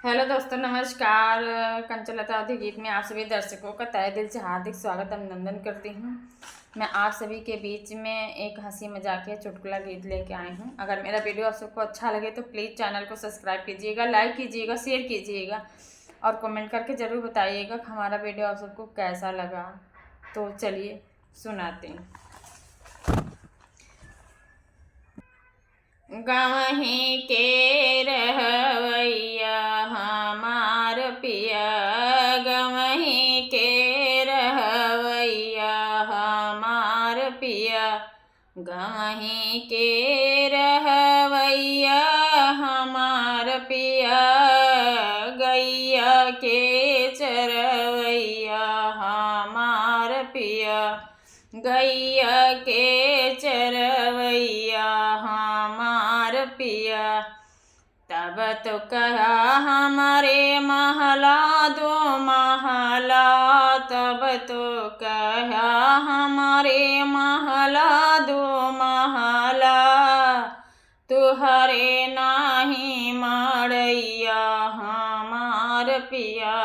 Hello दोस्तों, नमस्कार। कंचलता अधि गीत में आप सभी दर्शकों का तहे दिल से हार्दिक स्वागत अभिनंदन करती हूँ। मैं आप सभी के बीच में एक हंसी मजाकिया चुटकुला गीत लेके आई हूँ। अगर मेरा वीडियो आप सबको अच्छा लगे तो प्लीज़ चैनल को सब्सक्राइब कीजिएगा, लाइक कीजिएगा, शेयर कीजिएगा और कमेंट करके ज़रूर बताइएगा कि हमारा वीडियो आप सबको कैसा लगा। तो चलिए सुनाते हैं। गाँवही के रहवैया हमार पिया, गाँवही के रहवैया हमार पिया, गाँवही के रहवैया हमार पिया, गैया के चरवैया हमार पिया, गैया के चरवैया हमार पिया। तब तो कहा हमारे महला दो महला, तब तो कहा हमारे महला दो महला, तुहरे नाही मड़ैया हमार पिया,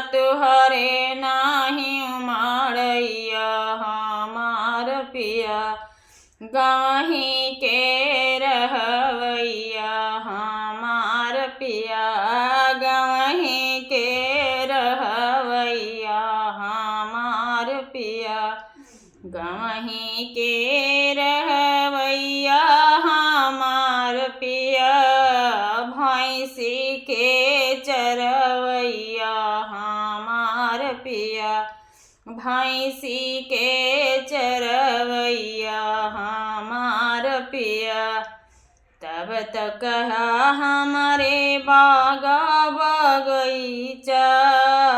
तुहरे नाही मड़ैया हमार पिया, गाँवही के रहवैया हमार पिया, गाँवही के रहवैया हमार पिया, गाँवही के रहवैया हमार पिया, भैंसी के चरवैया हमार पिया, भैंसी के चरवैया हमार पिया। तब तक कहा हमारे बागा बगीचा,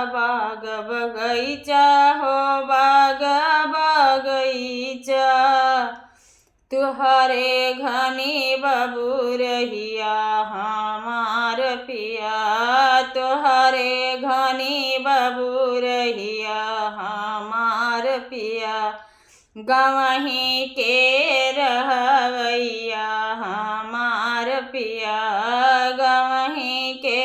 बाग बगीचा हो बागा बगीचा, तुहरे घनी बबू रहिया हमार पिया, तुहरे घनी बबू रहिया हमार पिया, गाँवही के रहवैया हमार पिया, गाँवही के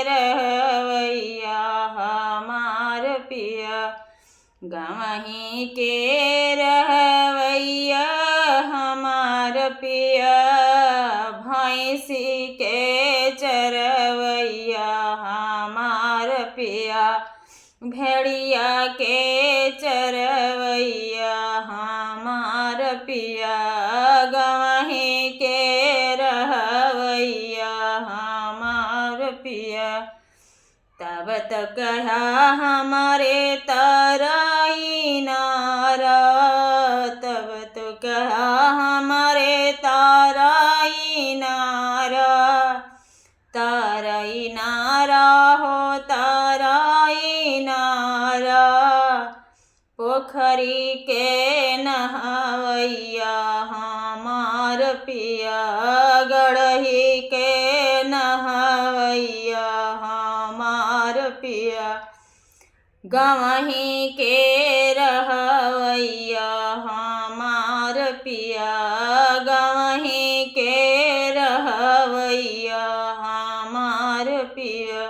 रहवैया हमार पिया, गाँवही के रहवैया हमार पिया, भैंसी के चरवैया हमार पिया, भेड़िया के चरवैया हमार पिया, गाँवही के रहवैया हमार पिया। तब तक कहा हमारे ताराई नारा, तब तो कहा हमारे ताराई नारा, ताराई नारा हो ताराई नारा, पोखरी के नहावैया हमार पिया, गढ़ही के नहावैया हमार पिया, गाँवही के रहवैया हमार पिया, गाँवही के रहवैया हमार पिया,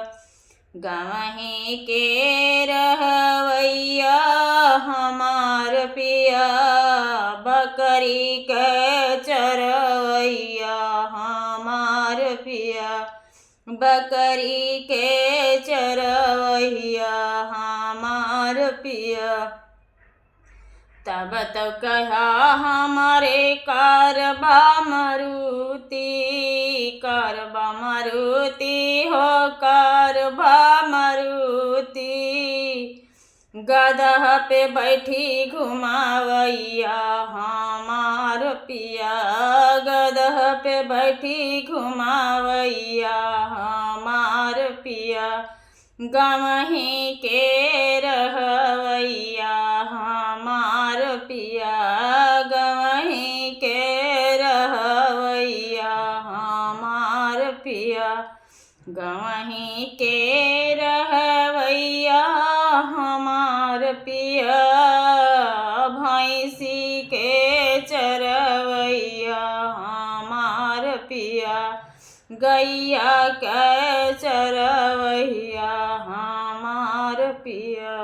गाँवही के रहवैया हमार पिया, बकरी के चरवैया हमार पिया, बकरी के चरवैया हमार पिया। तब तो कहा हमारे कारबा मारुति, कारबा मारुति हो कारबा मारुति, गदह पे बैठी घुमावैया हमार पिया, गदह पे बैठी घुमावैया हमार पिया, गाँवही के रहवैया हमार पिया, गाँवही के रहवैया हमार पिया, गाँवही के रहवैया हमार पिया, भैंसी के चरवैया हमार पिया, गैया के चरवैया हमार पिया।